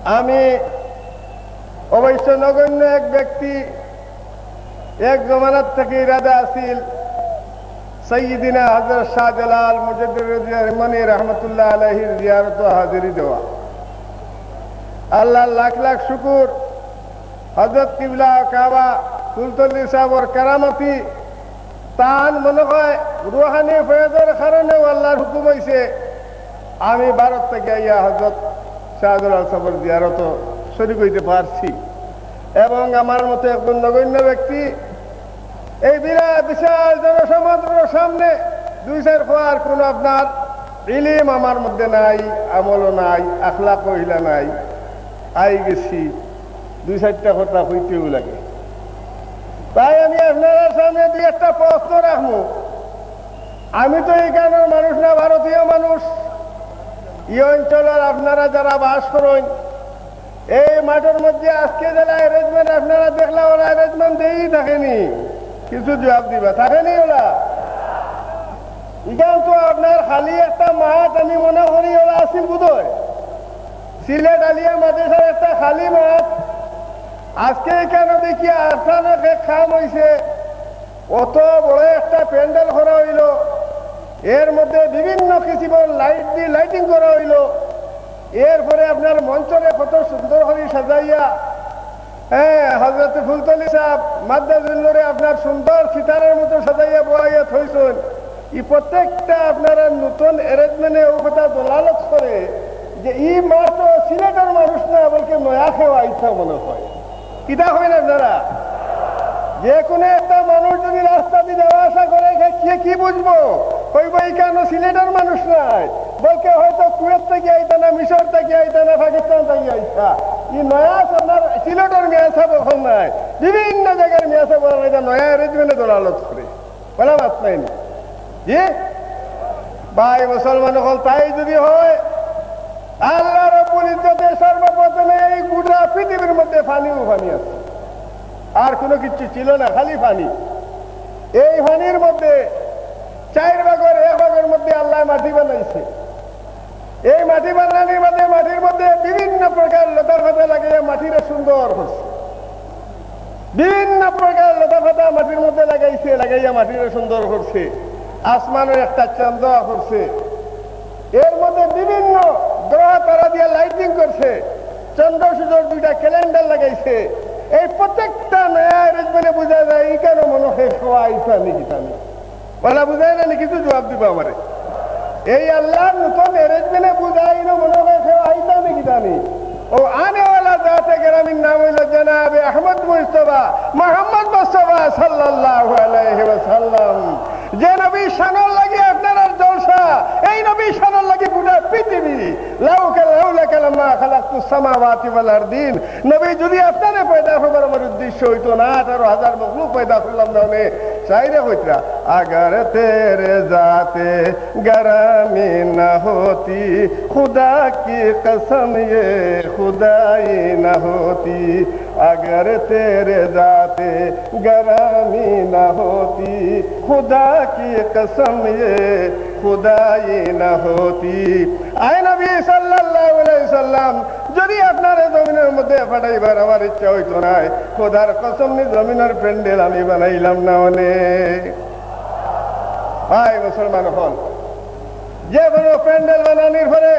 আমি অবশ্য নগণ্য এক ব্যক্তি, এক জমানার থেকে ইরাদা আসিল সৈয়দিনা হযরত শাহজালাল মুজাদ্দিদ রহমানী রহমতুল্লাহ আলাইহির জিয়ারত হাজিরি দেওয়া। আল্লাহ লাখ লাখ শুকুর, হযরত কিবলা কাবা ফুলতলি সাহেবর কারামতি তান মনে হয় রুহানি ফয়েজের কারণে আল্লাহর হুকুম হয়েছে আমি ভারত থেকে আইয়া হযরত শাহজালাল সাহেবের জিয়ারত শরীক হইতে পারছি। এবং আমার মতো একজন নগণ্য ব্যক্তি এই বিরাট বিশাল জনসমুদ্রের সামনে দুই চার হওয়ার কোন আপনার ইলিম আমার মধ্যে নাই, আমলও নাই, আখলাক কহিলা নাই, আই গেছি দুই চারটা কথা হইতেও লাগে। তাই আমি আপনার সামনে দুই একটা প্রশ্ন রাখবো। আমি তো এইখানের মানুষ না, ভারতীয় মানুষ। এই অঞ্চলের আপনারা যারা বাস করেন এই মাঠের মধ্যে আজকে যারা অ্যারেঞ্জমেন্ট আপনারা দেখলে ওরা অ্যারেঞ্জমেন্ট দিয়েই থাকেনি, কিছু জবাব দিবা থাকেনি ওরা। এখান তো আপনার খালি একটা মাঠ আমি মনে করি ওরা আসিল বোধহয় সিলেট আলিয়া মাদ্রাসার একটা খালি মাঠ। আজকে কেন দেখি আসানকে খাম হয়েছে, অত বড় একটা প্যান্ডেল করা হইল, এর মধ্যে বিভিন্ন কিসিমের লাইট দিয়ে লাইটিং করা হইল, এরপরে আপনার মঞ্চরে কত সুন্দর করে সাজাইয়া হযরত ফুলতলি সাহেব মাদ্দাজুল্লুরে আপনার সুন্দর সিতারের মতো সাজাইয়া বয়াইয়া থইছেন। এই প্রত্যেকটা আপনারা নতুন অ্যারেঞ্জমেন্টে ও কথা দলালত করে যে ই মাত্র সিলেটের মানুষ না, বলকে নয়া খেওয়া ইচ্ছা মনে হয়। কিতা হয় না আপনারা? যে কোনো একটা মানুষ যদি রাস্তা দিয়ে যাওয়া আসা করে সে কি বুঝবো? কইব এই কেন সিলেটের মানুষ নাই, বলকে হয়তো কুয়েত থেকে আইতা না, মিশর থেকে আইতা না, পাকিস্তান থেকে আইতা। ই নয়া আপনার সিলেটের মেয়াসা বখন নাই, বিভিন্ন জায়গার মেয়াসা বলা এটা নয়া অ্যারেঞ্জমেন্টে দলালত করে বলা মাত নাইনি। জি ভাই মুসলমান হল, তাই যদি হয় আল্লাহ রাব্বুল ইজ্জতে সর্বপ্রথমে এই গোটা পৃথিবীর মধ্যে পানিও পানি আছে, আর কোনো কিছু ছিল না, খালি পানি। এই পানির মধ্যে 4 ভাগের 1 ভাগের মধ্যে আল্লাহ মাটি বানাইছে। এই মাটি বানানোর মধ্যে মাটির মধ্যে বিভিন্ন প্রকার লতা পাতা লাগিয়ে মাটিরে সুন্দর করছে, বিভিন্ন প্রকার লতা পাতা মাটির মধ্যে লাগাইছে, লাগাইয়া মাটিরে সুন্দর করছে। আসমানের একটা চাঁদ করছে, এর মধ্যে বিভিন্ন গ্রহ তারা দিয়ে লাইটিং করছে, চন্দ্র সূর্যের 2টা ক্যালেন্ডার লাগাইছে। এই প্রত্যেকটা নয়া অ্যারেঞ্জমেন্টে বোঝা যায় এই কেন মনে হয় খাওয়া আইসা নাকি জানি বলা বুঝায় না, কিছু জবাব দিব আমারে। এই আল্লাহর নতুন অ্যারেঞ্জমেন্টে বুঝাই না মনে হয় খাওয়া আইসা নাকি জানি। ও আনেওয়ালা জাতে গ্রামীণ নাম হইল জনাবে আহমদ মুস্তফা মোহাম্মদ মুস্তফা সাল্লাল্লাহু আলাইহি ওয়াসাল্লাম। যে নবী শানর লাগে আপনার আর জলসা, এই নবী শানর লাগে গোটা পৃথিবী। লাউলাকাল্লামা খালাকতুস সামাওয়াতি ওয়াল আরদিন, নবী যদি আপনারে পয়দা হবার আমার উদ্দেশ্য হইতো না 18,000 মখলুক পয়দা করলাম না নে চাইরে হইতরা। আগার তেরে জাতে গরামি না হতি খুদা কি কসম ये खुदाई न होती, अगर तेरे जाते गरामी न होती खुदा की कसम ये खुदाई न होती। आए नबी सल्लल्लाहु अलैहि वसल्लम যদি আপনার জমিনের মধ্যে পাঠাইবার আমার ইচ্ছা হইতো না, খোদার কসম নি জমিনের প্যান্ডেল আমি বানাইলাম না অনেক। ভাই মুসলমান হল, যে কোনো প্যান্ডেল বানানোর পরে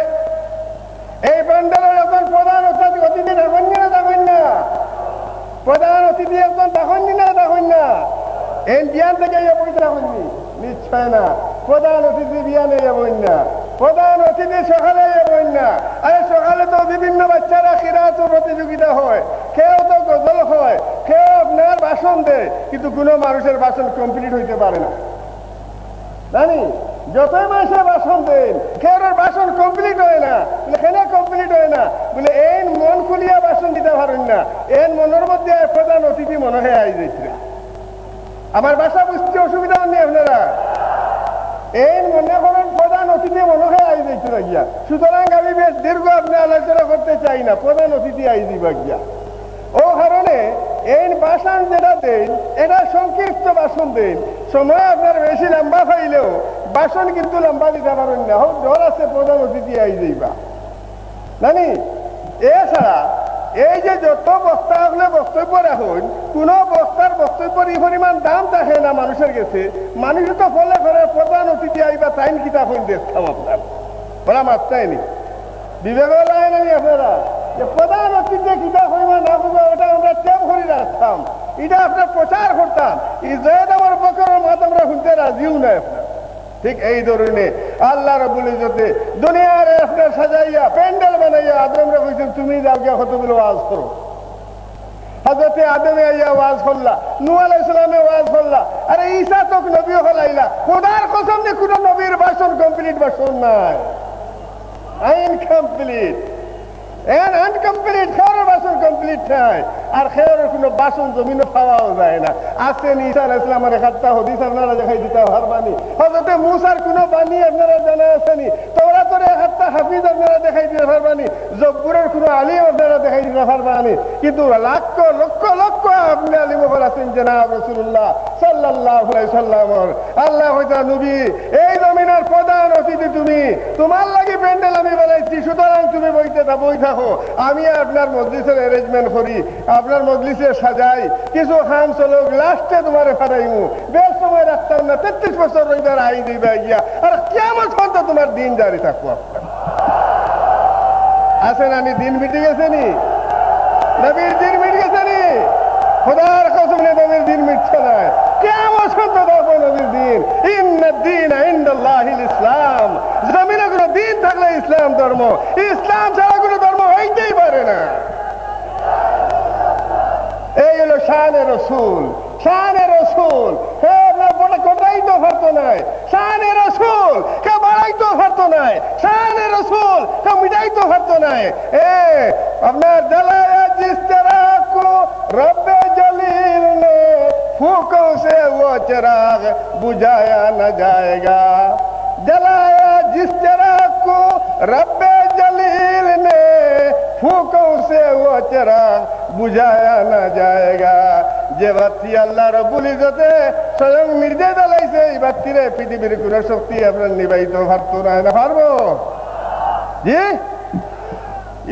এই প্যান্ডেলের একজন প্রধান অতিথি থাকুন না থাকুন না, প্রধান অতিথি একজন থাকুন না থাকুন না, ইন্ডিয়ান থেকে বইতে থাকুন নিশ্চয় না। প্রধান অতিথি বিয়ানে যাবেন না, প্রধান অতিথি সকালে যাবেন না। আরে সকালে তো বিভিন্ন বাচ্চারা খিরাত প্রতিযোগিতা হয়, কেউ তো গজল হয়, কেউ আপনার ভাষণ দেয়, কিন্তু কোনো মানুষের ভাষণ কমপ্লিট হইতে পারে না জানি। যতই মাসে ভাষণ দেন কেউ ভাষণ কমপ্লিট হয় না, বলে কেন কমপ্লিট হয় না, বলে এই মন খুলিয়া ভাষণ দিতে পারেন না, এর মনের মধ্যে প্রধান অতিথি মনে হয় আই যাইছে। আমার ভাষা বুঝতে অসুবিধা নেই আপনারা, এই মনে করেন প্রধান অতিথি মনে হয় আই যাইছে গিয়া। সুতরাং আমি বেশ দীর্ঘ আপনি আলোচনা করতে চাই না, প্রধান অতিথি আই দিবা গিয়া। ও কারণে এই ভাষণ যেটা দেন এটা সংক্ষিপ্ত ভাষণ দেন, সময় আপনার বেশি লম্বা পাইলেও ভাষণ কিন্তু লম্বা দিতে পারেন না। হোক ডর আছে প্রধান অতিথি আই যাইবা জানি। এছাড়া এই যে যত বক্তা হলে বক্তব্য রাখুন, কোন বক্তার বক্তব্যের এই পরিমাণ দাম থাকে না মানুষের কাছে। মানুষ তো ফলে করে প্রধান অতিথি আইবা টাইম কিতা হইন দেখতাম আপনার বলা মাত্রায়নি বিবেক লাগে নাই আপনারা যে প্রধান অতিথি কিতা হইবা না হইবা ওটা আমরা টেপ করে রাখতাম, এটা আপনার প্রচার করতাম। ইসরায়েল আমার বকরের মাত আমরা শুনতে রাজিও নাই আপনার। ঠিক এই ধরনের আল্লাহ রাব্বুল ইজ্জতে দুনিয়ার আপনার সাজাইয়া প্যান্ডেল বানাইয়া আদমরা কইছেন তুমি যাও গিয়া কতগুলো ওয়াজ করো। হযরতে আদমে আইয়া ওয়াজ করলা, নূহ আলাইহিস সালামে ওয়াজ করলা, আরে ঈসা তো নবী হলাইলা। খোদার কসম যে কোন নবীর ভাষণ কমপ্লিট ভাষণ নাই, ইনকমপ্লিট এন্ড আনকমপ্লিট। খেয়ারের বাসন কমপ্লিট নাই, আর খেয়ারের কোনো বাসন জমিনে পাওয়াও যায় না। আসেন ঈসা আলাইহিস সালামের একটা হাদিস আপনারা দেখাই দিতে পারবানি, হযরতে মুসার কোনো বাণী আপনারা জানা আছেনি, তাওরাতের একটা হাফিজ আপনারা দেখাই দিতে পারবানি, জব্বুরের কোনো আলিম আপনারা দেখাই দিতে পারবানি, কিন্তু লক্ষ লক্ষ লক্ষ আপনি আলিম আছেন জনাব রাসূলুল্লাহ সাল্লাল্লাহু আলাইহি সাল্লাম। আল্লাহ হইতা নবী এই জমিনের প্রধান অতিথি তুমি, তোমার লাগি প্যান্ডেল আমি বানাইছি, সুতরাং তুমি বইতে থাকো, আমি আপনার মজলিসের অ্যারেঞ্জমেন্ট করি, আপনার মজলিসে সাজাই, কিছু খাম চলুক, লাস্টে তোমার ফাটাইমু। বেশ সময় রাখতাম না, 33 বছর রইবার আই দিবা গিয়া, আর কিয়ামত পর্যন্ত তোমার দিন জারি থাকবো। আপনার আছেন আমি দিন মিটে গেছে নি, নবীর দিন মিটে গেছে নি, খোদার কসম নবীর দিন মিটছে না, কিয়ামত পর্যন্ত থাকবো নবীর দিন। ইন্নাদ দীনা ইনদাল্লাহিল ইসলাম, জমিনে কোনো দিন থাকলে ইসলাম ধর্ম, ইসলাম ছাড়া কোনো ধর্ম হইতেই পারে না। এই হলো শানে রসুল, শানে রসুল। হে আপনার বলে কোটাই তো পারতো নাই, শানে রসুল কে বাড়াই তো পারতো নাই, শানে রসুল কে মিটাই তো পারতো নাই। এ আপনার জলায়া জিস তেরা কো রব্বে জলিল নে फूकों से वो चिराग बुझाया न जाएगा, जलाया जिस चिराग को रब्बे जलील ने फूकों से वो चिराग बुझाया न जाएगा। যে বাতি আল্লাহ রাব্বুল ইজ্জতে স্বয়ং নির্দেশ দিলাইছে, এই বাতিরে পৃথিবীর কোন শক্তি আপনার নিবাইতে পারতো না, পারবো? জি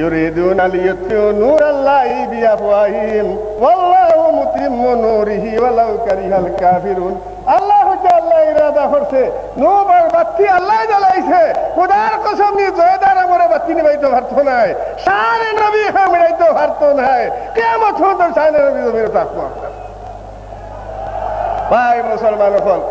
يريدون ليطفئوا نور الله بأفواههم والله متم نوره ولو كره الكافرون। আল্লাহ আল্লাহ ইরাদা করছে, নূরের বাতি আল্লাহ জ্বালাইছে, খোদার কসম নিয়ে জয়দার আমরে বাতি নিবাইতে পারতো না, শানে নবী মিলাইতে পারতো না, কিয়ামত পর্যন্ত শানে নবী জমিনে থাকবো। ভাই মুসলমান হল,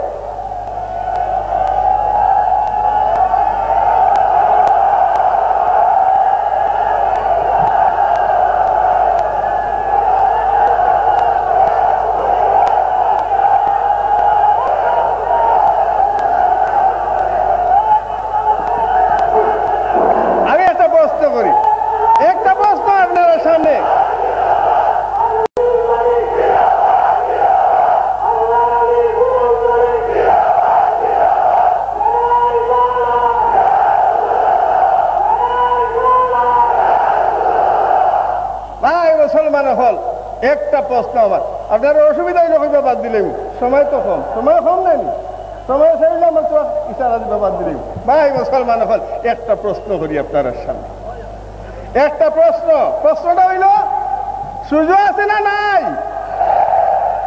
একটা প্রশ্ন আমার, আপনার অসুবিধা হইলে হইবা বাদ দিলেন, সময় তো কম, সময় কম নাই, সময় চাইলে আমার তো ইশারা দিবা বাদ দিলেন। ভাই মুসলমান হল, একটা প্রশ্ন করি আপনার সামনে, একটা প্রশ্ন। প্রশ্নটা হইল, সূর্য আছে না নাই?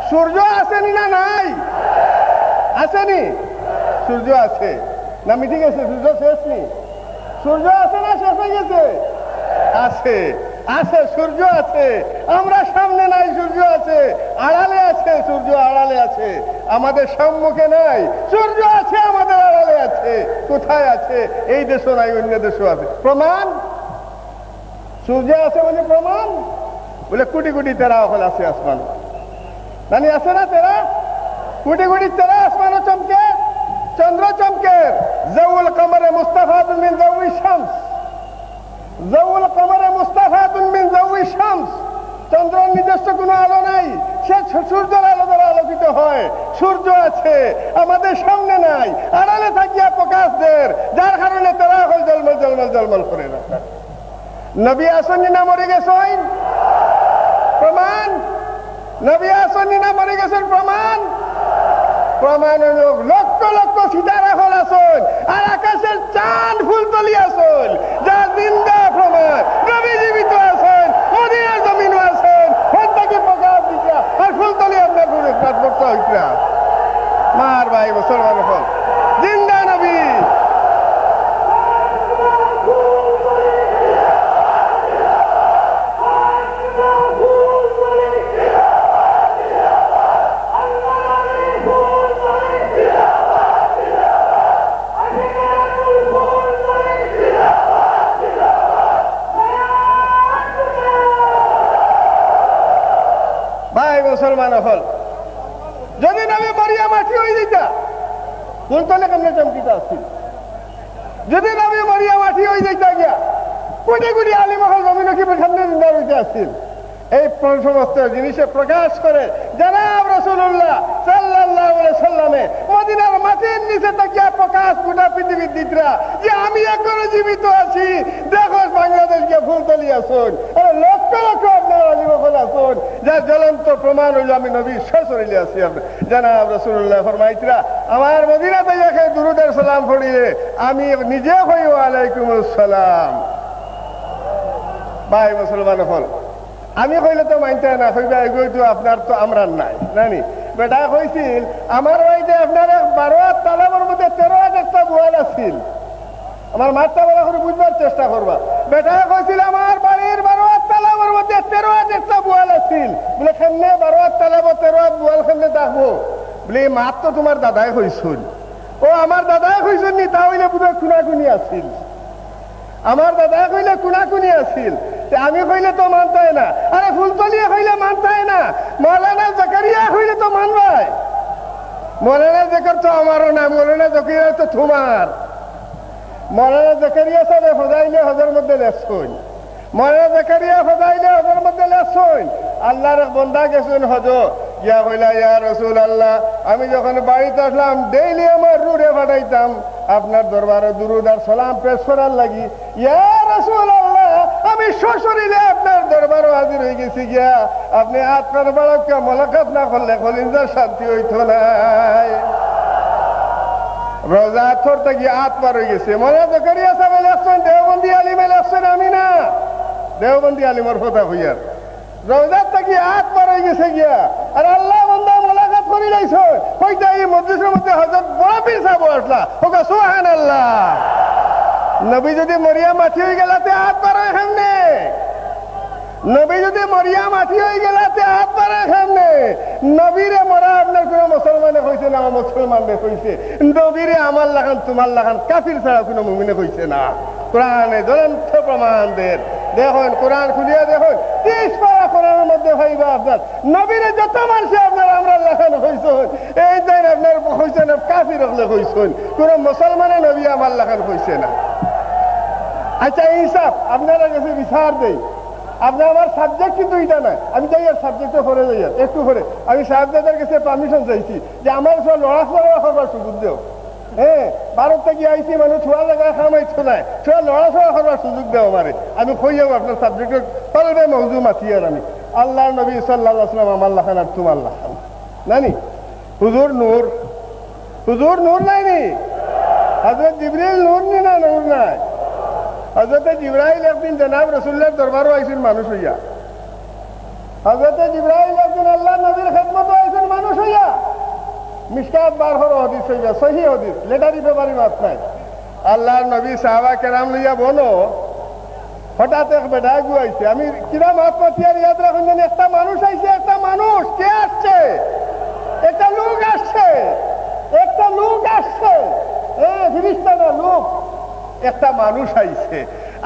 সূর্য আসেনি না নাই? আসেনি? সূর্য আছে না মিটে গেছে? সূর্য শেষ নি? সূর্য আছে না শেষ হয়ে গেছে? আছে, আছে, সূর্য আছে, আমরা সামনে নাই, সূর্য আছে, আড়ালে আছে, সূর্য আড়ালে আছে, আমাদের সম্মুখে নাই, সূর্য আছে, আমাদের আড়ালে আছে। কোথায় আছে? এই দেশও নাই, অন্য দেশও আছে। প্রমাণ? সূর্য আছে মানে প্রমাণ? বলে কোটি কোটি তেরা হল আছে আসমান, জানি আছে না তেরা? কোটি কোটি তেরা আসমানও চমকে, চন্দ্র চমকে। জাউল কমরে মুস্তাফাতুন মিন জাউই শামস, জাউল কমরে মুস্তাফাতুন মিন জাউই শামস। চন্দ্রের নিজস্ব কোনো আলো নাই, সে সূর্যের আলো দ্বারা আলোকিত হয়। সূর্য আছে, আমাদের সামনে নাই, আড়ালে থাকিয়া প্রকাশ দের, যার কারণে তারা হল জলমল জলমল জলমল করে রাখা। নবী আসেননি না মরে গেছেন? প্রমাণ? নবী আসেননি না মরে গেছেন? প্রমাণ? প্রমাণ লক্ষ লক্ষ সিতারা হল আসল, আর আকাশের চাঁদ ফুল তলি আসল, যা জিন্দা প্রমাণ। নবী জীবিত মুসলমান হল যদি নবী মরিয়া মাটি হয়ে যেতা ফুলতলে কেমনে চমকিতা আসছিল যদি নবী মরিয়া মাটি হয়ে যেতা গিয়া কোটি কোটি আলিম হল জমিন কি সামনে জিন্দা রইতে আসছিল এই সমস্ত জিনিসে প্রকাশ করে জনাব রাসূলুল্লাহ সাল্লাল্লাহু আলাইহি সাল্লামে মদিনার মাটির নিচে তাকিয়া প্রকাশ গোটা পৃথিবীর দিতরা যে আমি এখনো জীবিত আছি দেখো বাংলাদেশকে ফুলতলি আসুন লক্ষ লক্ষ আপনার আলিম হল আসুন যার জ্বলন্ত প্রমাণ হইল আমি নবীর সশরীরে আছি জনাব রাসূলুল্লাহ ফরমাইতরা আমার মদিনাতে যাকে দুরুদের সালাম পড়িলে আমি নিজে হই ওয়ালাইকুমুস সালাম ভাই মুসলমান হল আমি কইলে তো মানতে না কইবা এগুলো তো আপনার তো আমরার নাই নানি বেটা কইছিল আমার বাড়িতে আপনার 12 তালাবের মধ্যে 13 একটা বোয়াল আছিল আমার মাঠটা বলা করে বুঝবার চেষ্টা করবা বেটা কইছিল আমার বাড়ির 12 তালাবের মধ্যে 13 একটা বোয়াল আছিল বলে কেমনে 12 তালাব 13 বোয়াল কেমনে দেখবো বলে মাত তো তোমার দাদাই কইছিল ও আমার দাদাই কইছিল নি তা হইলে বুঝে খুনাখুনি আছিল আমার দাদাই কইলে খুনাখুনি আছিল আমি কইলে তো মানতাই না আরে ফুলতলিয়া কইলে মানতাই না মৌলানা জাকারিয়া কইলে তো মানবাই মৌলানা জাকার তো আমারও না মৌলানা জাকারিয়া তো তোমার মৌলানা জাকারিয়া সাহেব ফজাইলে হজের মধ্যে লেখছুন মৌলানা জাকারিয়া ফজাইলে হজের মধ্যে লেখছুন আল্লাহর বন্দা গেছুন হজ ইয়া কইলা ইয়া রাসূলুল্লাহ আমি যখন বাড়িতে আসলাম ডেইলি আমার রুড়ে ফাটাইতাম আপনার দরবারে দুরুদ আর সালাম পেশ করার লাগি ইয়া রাসূলুল্লাহ আমি সশরীরে আপনার দরবারও হাজির হয়ে গেছি গিয়া আপনি আত্মার বালককে মোলাকাত না করলে কলিজার শান্তি হইতো নাই রোজা থরতে গিয়ে আত্মার হয়ে গেছে মনে জাকারিয়া সাহেব লেখছেন দেওবন্দি আলিমে লেখছেন আমি না দেওবন্দি আলিমর কথা হইয়ার রোজার থেকে আত্মার হয়ে গেছে গিয়া আর আল্লাহ বান্দা মোলাকাত করি লাইছ কইতা এই মজলিসের মধ্যে হযরত বড় পীর সাহেব আসলা ওকে সুবহানাল্লাহ নবী যদি মরিয়া মাটি হয়ে গেলাতে হাত বাড়ায় সামনে নবী যদি মরিয়া মাটি হয়ে গেলাতে হাত বাড়ায় সামনে নবীরে মরা আপনার কোন মুসলমানে কইছে না মুসলমানে কইছে নবীরে আমার লাগান তোমার লাগান কাফির ছাড়া কোনো মুমিনে কইছে না কোরআনে জ্বলন্ত প্রমাণ দেন দেখুন কোরআন খুলিয়া দেখুন 30 পারা কোরআনের মধ্যে হইবা আপনার নবীরে যত মানুষে আপনার আমরা লাগানো হইছেন এই দিন আপনার কইছেন কাফির হলে কইছেন কোন মুসলমানে নবী আমার লাগান কইছে না আচ্ছা ইনসাফ আপনারা কাছে বিচার দেই আপনার আমার সাবজেক্ট কিন্তু এটা নয় আমি যাই আর সাবজেক্টে পড়ে যাই একটু করে আমি সাহেবদের কাছে পারমিশন চাইছি যে আমার সব লড়াচড়া করবার সুযোগ দেও হ্যাঁ ভারত থেকে আইসি মানে ছোড়া জায়গায় খামাইছো নাই ছোড়া লড়াচড়া করবার সুযোগ দেও আমারে আমি কই যাবো আপনার সাবজেক্টের তলবে মৌজু মাতি আর আমি আল্লাহ নবী সাল্লাল্লাহু আলাইহি ওয়াসাল্লাম আমার লাখান আর তোমার লাখান নানি হুজুর নূর নাই নি হযরত জিবরিল নূর নি না নূর নাই হযরত জিবরাইল একদিন জনাব রাসূলুল্লাহর দরবারে আইছেন মানুষ হইয়া হযরত জিবরাইল একদিন আল্লাহর নবীর খিদমতে আইছেন মানুষ হইয়া মিশকাত 12 হাদিস হইয়া সহিহ হাদিস লেটারি পেপারি মাত নাই আল্লাহর নবী সাহাবা কেরাম লইয়া বলো হঠাৎ এক বেটা আইছে আমি কিরা মাত পাতিয়ার ইয়াদ রাখুন জানি একটা মানুষ আইছে একটা মানুষ কে আসছে একটা লোক আসছে ফিরিস্তা না লোক একটা মানুষ আইছে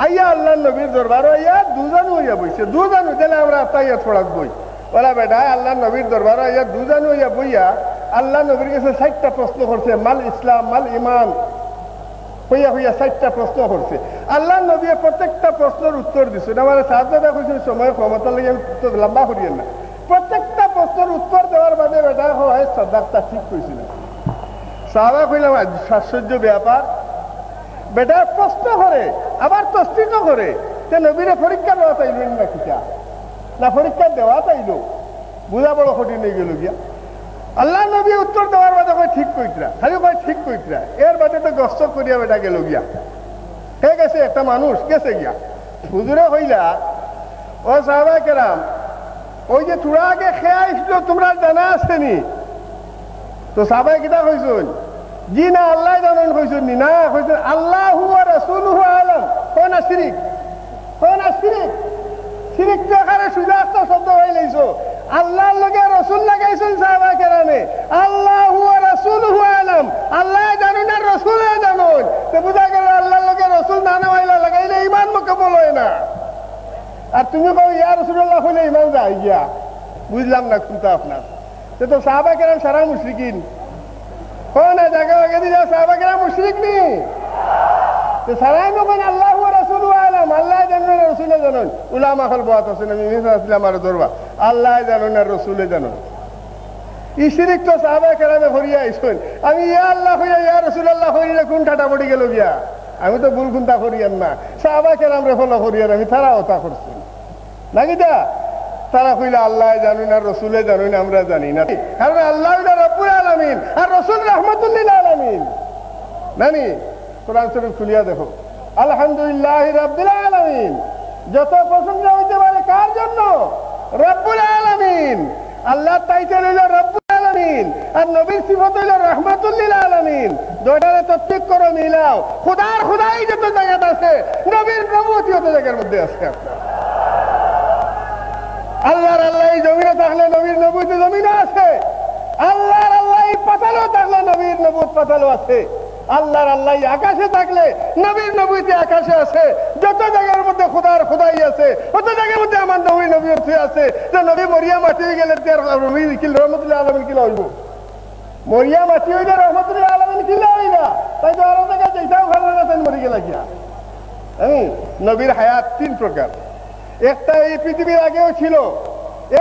আইয়া আল্লাহ নবীর দরবার আইয়া দুজনও হইয়া বইছে দুজনও তাহলে আমরা আত্মাইয়া ছড়াক বই ওরা বেটা আল্লাহ নবীর দরবার আইয়া দুজনও হইয়া বইয়া আল্লাহ নবীর কাছে 60টা প্রশ্ন করছে মাল ইসলাম মাল ইমান হইয়া হইয়া 60টা প্রশ্ন করছে আল্লাহ নবী প্রত্যেকটা প্রশ্নের উত্তর দিছে আমার সাহায্যটা কইছে সময় ক্ষমতা লাগে তো লম্বা করিয়েন না প্রত্যেকটা প্রশ্নের উত্তর দেওয়ার বাদে বেটা হয় সাদাকটা ঠিক কইছিল সাহাবা কইলাম আশ্চর্য ব্যাপার বেটা প্রশ্ন করে আবার তস্তিত করে যে নবীরে পরীক্ষা দেওয়া তাইলেন না কিটা না পরীক্ষা দেওয়া তাইল বুঝা বড় কঠিন হয়ে গেল গিয়া আল্লাহ নবী উত্তর দেওয়ার বাদে কয় ঠিক কইতরা খালি কয় ঠিক কইতরা এর বাদে তো গস্ত করিয়া বেটা গেল গিয়া হে গেছে একটা মানুষ গেছে গিয়া হুজুরে হইলা ও সাহাবা কেরাম ওই যে তোরা আগে খেয়ে আসলো তোমরা জানা আসেনি তো সাহাবাই কিতা কইছুন জি না আল্লাহ জানেন কইছুন নি না কইছেন আল্লাহু ওয়া রাসূলুহু আলাম কোন শিরিক শিরিক তো আকারে সুজাস্ত শব্দ হয়ে লাইছো আল্লাহর লগে রাসূল লাগাইছেন সাহাবা কেরামে আল্লাহু ওয়া রাসূলুহু আলাম আল্লাহ জানেন আর রাসূল জানেন তো বুঝা গেল আল্লাহর লগে রাসূল না নামাইলা লাগাইলে ঈমান মুকম্মল হয় না আর তুমি কও ইয়া রাসূলুল্লাহ কইলে ঈমান যায় গিয়া বুঝলাম না কিন্তু আপনার তো সাহাবা কেরাম সারা মুশরিকিন ও না জায়গা আগে দিয়ে সাহাবা কেরাম মুশরিক নি সারাই মকন আল্লাহ রাসূল আলাম আল্লাহ জানেন রাসূল জানেন উলামা হল বাত আছেন আমি ইসলাম আর দরবা আল্লাহ জানেন আর রাসূল জানেন এই শিরক তো সাহাবা কেরামে হরিয়া আইছেন আমি ইয়া আল্লাহ হইয়া ইয়া রাসূলুল্লাহ হইলে কোন ঠাটা পড়ি গেল গিয়া আমি তো ভুল কোনটা করিয়ান না সাহাবা কেরাম রে ফলো করিয়ান আমি তারাও তা করছি নাকি দা তারা কইলা আল্লাহ জানেন আর রাসূলে জানেন আমরা জানি না কারণ আল্লাহ হলো রব্বুল আলামিন আর রাসূল রাহমাতুল লিল আলামিন নানি কোরআন শরীফ খুলিয়া দেখো আলহামদুলিল্লাহি রাব্বিল আলামিন যত প্রশংসা হইতে পারে কার জন্য রব্বুল আলামিন আল্লাহ টাইটেল হইল রব্বুল আলামিন আর নবীর সিফত হইল রাহমাতুল লিল আলামিন দুইটারে তদবিক করো মিলাও খোদার খোদাই যত জায়গাতে আছে নবীর নবুয়তি যত জায়গার মধ্যে আছে আল্লাহর আল্লাহ জমিনে থাকলে নবীর নবুয়তি জমিনে আছে আল্লাহর আল্লাহ পাতালও থাকলে নবীর নবুয়ত পাতালও আছে আল্লাহর আল্লাহ আকাশে থাকলে নবীর নবুয়তি আকাশে আছে যত জায়গার মধ্যে খোদার খোদাই আছে তত জায়গার মধ্যে আমার নবীর নবুয়তি আছে যে নবী মরিয়া মাটি হয়ে গেলে নবী কিল রহমতুল্লাহ আলামিন কিলা হইব মরিয়া মাটি হইলে রহমতুল্লাহ আলামিন কিলা হই না তাই তো আরো জায়গায় যেটাও ভালো না মরি গেল গিয়া নবীর হায়াত তিন প্রকার একটা এই পৃথিবীর আগেও ছিল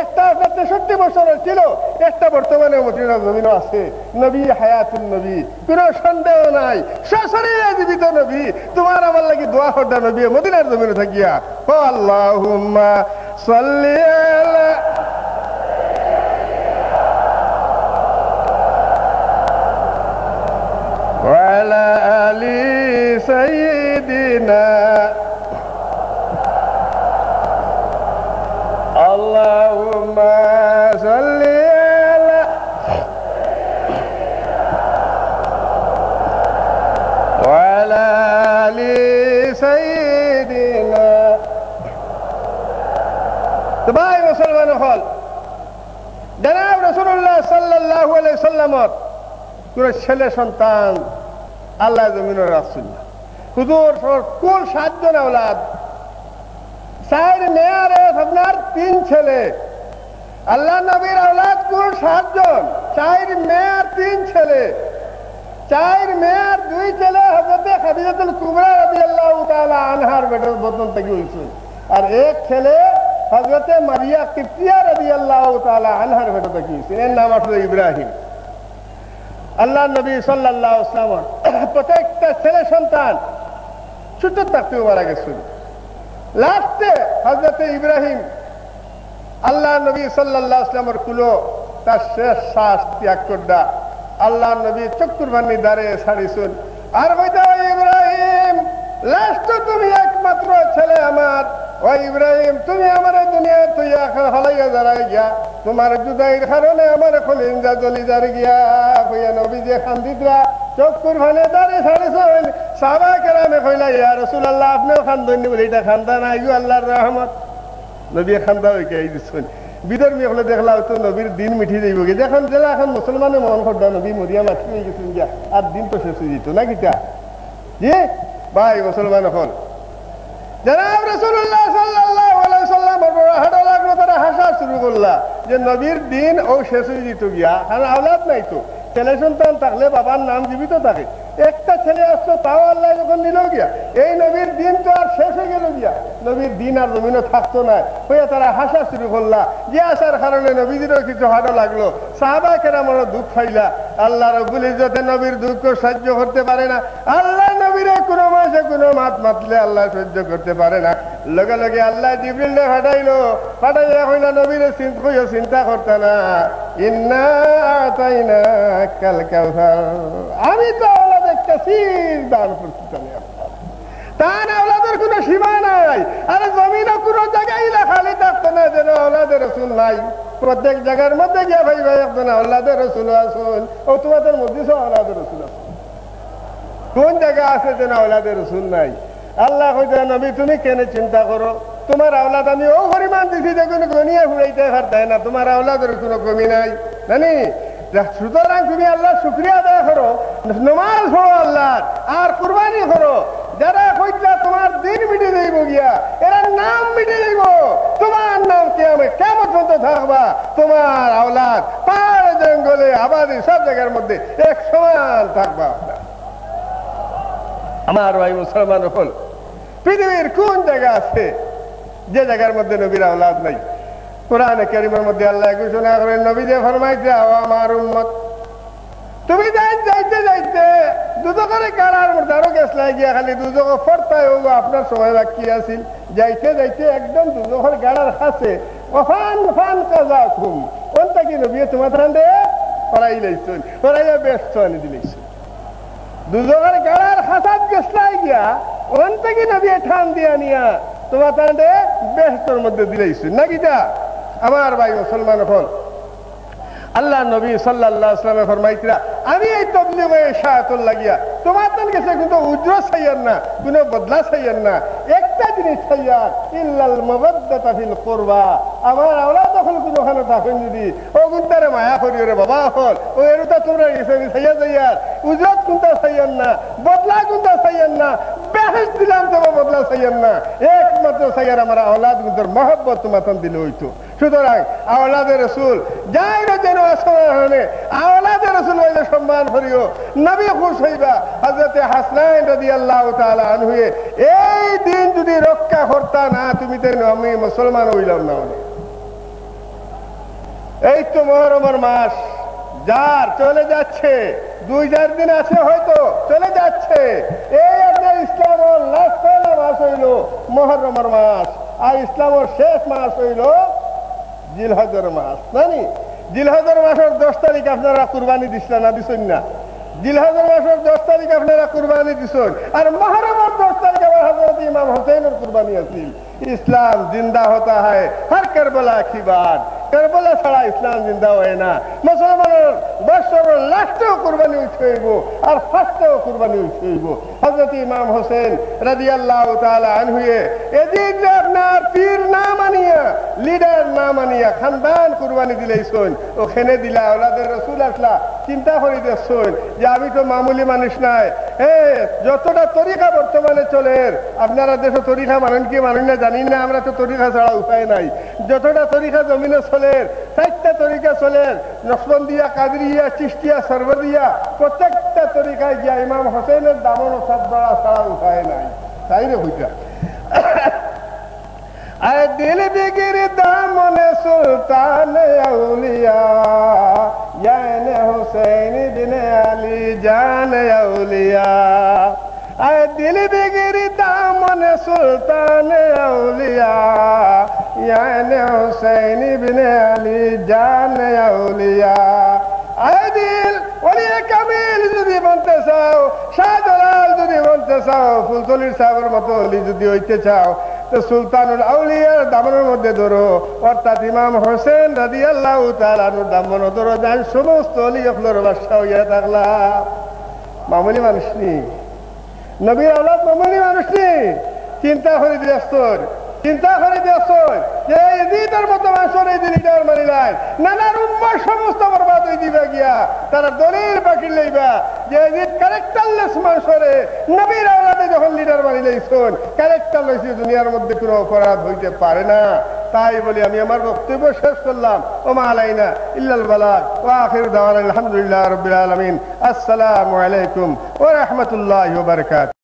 একটা 63 বছরের ছিল একটা বর্তমানে মদিনার জমিনও আছে নবী হায়াতুন নবী কোনো সন্দেহ নাই সশরীরে জীবিত নবী তোমার আমার লাগি দোয়া করদা নবী মদিনার জমিনে থাকিয়া ও আল্লাহুম্মা সাল্লি আলা ওয়া আলা আলি সাইয়্যিদিনা اللهم صل على وعلى آل سيدنا تباي مسلمان হল জনাব রাসূলুল্লাহ সাল্লাল্লাহু আলাইহি সাল্লাম কোন ছেলে সন্তান আল্লাহ জমিনের রাসূল হুজুর কুল 7 জন আওলাদ চার মেয়ার আপনার 3 ছেলে আল্লাহ নবীর আওলাদ কুল 7 জন 4 মেয়ার 3 ছেলে 4 মেয়ার 2 ছেলে হযরতে খাদিজাতুল কুবরা রাদিয়াল্লাহু তাআলা আনহার বেটার বদন থেকে হইছে আর এক ছেলে হযরতে মারিয়া কিবতিয়া রাদিয়াল্লাহু তাআলা আনহার বেটা থেকে হইছে এর নাম আসলে ইব্রাহিম আল্লাহ নবী সাল্লাল্লাহু আলাইহি ওয়াসাল্লাম প্রত্যেকটা ছেলে সন্তান ছোট থাকতে মারা গেছে লাস্টে হযরতে ইব্রাহিম আল্লাহ নবী সাল্লাল্লাহু আলাইহি ওয়াসাল্লামের কুলো তার শেষ শ্বাস ত্যাগ করদা আল্লাহ নবী চক্ষুর বাণী দাঁড়িয়ে ছাড়িছেন আর কইতা ইব্রাহিম লাস্ট তুমি একমাত্র ছেলে আমার ও ইব্রাহিম তুমি আমার দুনিয়া তুই হলাইয়া দাঁড়াই গিয়া তোমার জুদাইর কারণে আমার খলিঞ্জা জ্বলি দাঁড়িয়ে গিয়া কইয়া নবী যে খান্দিতরা চক্ষুর ভানে দাঁড়িয়ে ছাড়িছেন সাহাবা কেরামে কইলা ইয়া রাসূলুল্লাহ আপনিও খান্দন বলে এটা খান্দা না ইউ আল্লাহর রহমত নবী খান্দা হইকে এই দিছেন বিধর্মী হলে দেখলা হয়তো নবীর দিন মিঠি যাইব গে যখন জেলা এখন মুসলমানের মন করদা নবী মরিয়া মাটি হয়ে গেছেন গিয়া আর দিন তো শেষ হয়ে যেত না কিটা জি ভাই মুসলমান হল জনাব রাসূলুল্লাহ সাল্লাল্লাহু আলাইহি ওয়াসাল্লাম বড় হাঁটা লাগলো তারা হাসা শুরু করলা যে নবীর দিন ও শেষ হয়ে যেত গিয়া কারণ আওলাদ নাই তো ছেলে সন্তান থাকলে বাবার নাম জীবিত থাকে একটা ছেলে আসতো তাও আল্লাহ যখন নিল গিয়া এই নবীর দিন তো আর শেষ হয়ে গেল গিয়া নবীর দিন আর জমিনে থাকতো না হয়ে তারা হাসা শুরু করলা যে আসার কারণে নবীদেরও কিছু হাঁটা লাগলো সাহাবা কেরামেরও দুঃখ পাইলা আল্লাহ রাব্বুল ইজ্জতে নবীর দুঃখ সহ্য করতে পারে না আল্লাহ নবীরে কোনো মাসে কোনো মাত মাতলে আল্লাহ সহ্য করতে পারে না লগে লগে আল্লাহ জিবরিলকে পাঠাইয়া কইলা নবীরে চিন্তা করতে না ইন্না আতাইনাকাল কাউসার আমি তো আওলাদের কাসীর দান করতে চাই তার আওলাদের কোনো সীমা নাই আর জমিনে কোনো জায়গায় খালি থাকতো না যেন আওলাদের রাসূল নাই প্রত্যেক জায়গার মধ্যে গিয়া ভাই ভাই একজন আওলাদের রাসূল আসুন ও তোমাদের মধ্যে সব আওলাদের রাসূল আছে কোন জায়গা আছে যেন আওলাদের রাসূল নাই আল্লাহ কইতে নবী তুমি কেন চিন্তা করো তোমার আওলাদ আমি ও পরিমাণ দিছি যে কোনো গনিয়ে ফুরাইতে পারতাই না তোমার আওলাদের কোনো কমি নাই জানি সুতরাং তুমি আল্লাহ শুকরিয়া আদায় করো নামাজ পড়ো আল্লাহ আর কুরবানি করো যারা কইলা তোমার দিন মিটে যাইব গিয়া এরা নাম মিটে যাইব তোমার নাম কিয়ামত পর্যন্ত থাকবা, তোমার আওলাদ পাহাড় জঙ্গলে আবাদি সব জায়গার মধ্যে এক সমান থাকবা। আমার ভাই মুসলমান হল, পৃথিবীর কোন জায়গা আছে যে জায়গার মধ্যে নবীর আওলাদ নাই? কোরআনে কারীমের মধ্যে আল্লাহ ঘোষণা করেন, নবী যে ফরমাইছে, ও আমার উম্মত, তুমি যাইতে যাইতে দুদকের গাড়ার মধ্যে আরো গেছ লাগিয়া খালি দুদক ফরতায় হোক আপনার সময় বাকি আছিল, যাইতে যাইতে একদম দুদকের গাড়ার কাছে ওফান ফান কাজা খুম কোনটা কি নবী তোমার ঠান্ডে পড়াই লাইছেন, পড়াইয়া ব্যস্ত আনি দিলাইছেন। দুদকের গাড়ার হাসাত গেছ লাগিয়া ওখান থেকে নবী ঠান দিয়া নিয়া তোমার ঠান্ডে ব্যস্তর মধ্যে দিলাইছেন নাকি? যা আমার ভাই মুসলমান হল, আল্লাহ নবী সাল্লাল্লাহু আলাইহি ওয়াসাল্লাম ফরমাইছিলা, আমি এই তাবলীগে শাহাদাত লাগিয়া তোমার তার কাছে কিন্তু উজরা চাইয়ার না, কোনো বদলা চাইয়ার না, একটা জিনিস চাইয়ার, ইল্লাল মাওয়াদ্দাতা ফিল কুরবা। আমার আওলাদ যখন কোনোখানে থাকেন যদি ও গুন্তারে মায়া করি রে বাবা হল, ও এরটা তোমরা গেছে চাইয়া যাইয়ার, উজরত কোনটা চাইয়ার না, বদলা কোনটা চাইয়ার না, বেহেশত দিলাম তোমার বদলা চাইয়ার না, একমাত্র চাইয়ার আমার আওলাদ গুন্তার মহব্বত তোমার দিলে হইতো। সুতরাং আওলাদে রাসূল যাই না যেন আসলে আওলাদে রাসূল হইলে সম্মান করিও, নবী খুশ হইবা। হযরতে হাসান রাদিয়াল্লাহু তাআলা আনহু এই দিন যদি রক্ষা করতা না, তুমি তো আমি মুসলমান হইলাম না। এই তো মুহররমের মাস যার চলে যাচ্ছে, 2-4 দিন আছে হয়তো চলে যাচ্ছে। এই আপনার ইসলামের লাস্ট মাস হইল মুহররমের মাস, আর ইসলামের শেষ মাস হইল জিলহজের মাস। জানি জিলহজের মাসের 10 তারিখ আপনারা কুরবানি দিছিলেন না, দিছেন না? জিলহজের মাসের 10 তারিখ আপনারা কুরবানি দিছেন, আর মুহররমের 10 তারিখ আমার হযরত ইমাম হোসেনের কুরবানি আছিল। ইসলাম জিন্দা হতা হয় হর কারবালা কি বাত, কারবালা ছাড়া ইসলাম জিন্দা হয় না। মুসলমানের বৎসরের লাস্টেও কুরবানি উঠাইব আর ফার্স্টেও কুরবানি উঠাইব। হযরত ইমাম হোসেন রাদিয়াল্লাহু তাআলা আনহু এদিক যে আপনার পীর না মানিয়া, লিডার না মানিয়া খানদান কুরবানি দিলেইছেন, ওখানে দিলা আওলাদের রাসূল আসলা চিন্তা করে দেখছেন যে আমি তো মামুলি মানুষ নাই। যতটা তরিকা বর্তমানে চলে, আপনারা দেশে তরিকা মানেন কি মানেন না জানি না, আমরা তো তরিকা ছাড়া উপায় নাই। যতটা তরিকা জমিনে চলে, 4টা তরিকা চলে, নকশবন্দিয়া, কাদরিয়া, চিশতিয়া, সরবরিয়া, প্রত্যেকটা তরিকায় গিয়া ইমাম হোসেনের দামন ও সাদবাড়া ছাড়া উপায় নাই। তাই রে হইতা আয় দিল বিগির দামনে সুলতান আউলিয়া, ইয়ানে হুসैन বিনে আলী জান আউলিয়া। আয় দিল বিগির দামনে সুলতান আউলিয়া, ইয়ানে হুসैन বিনে আলী জান আউলিয়া। আয় দিল ওলিয়ে কামিল যদি বলতে চাও, শাহজালাল যদি বলতে চাও, ফুলতলির সাহেবের মতো অলি যদি হইতে চাও, তো সুলতানুল আউলিয়ার দামনের মধ্যে ধরো, অর্থাৎ ইমাম হোসেন রাদিয়াল্লাহু তাআলা আনহুর দামন ধরো। যাই সমস্ত অলি আপনার বাদশা হইয়া থাকলা। মামুলি মানুষ নি, নবীর আওলাদ মামুলি মানুষ নি। চিন্তা করে দিয়েছর, চিন্তা করে দিয়েছর যে এদিনের মতো মানুষের এই লিডার মানিলাই নানার উম্মাহ সমস্ত বরবাদ হয়ে দিবা গিয়া, তারা দলিল বাকি লইবা যে ক্যারেক্টারলেস মানুষরে নবীর আওলাদে যখন লিডার মানি লাইছেন, ক্যারেক্টার লইছে দুনিয়ার মধ্যে কোনো অপরাধ হইতে পারে না। তাই বলি আমি আমার বক্তব্য শেষ করলাম। ওমা আলাইনা ইল্লাল বালাগ ওয়া আখিরু দাওয়ানা আলহামদুলিল্লাহি রাব্বিল আলামিন। আসসালামু আলাইকুম ওয়া রাহমাতুল্লাহি ওয়া বারাকাতুহু।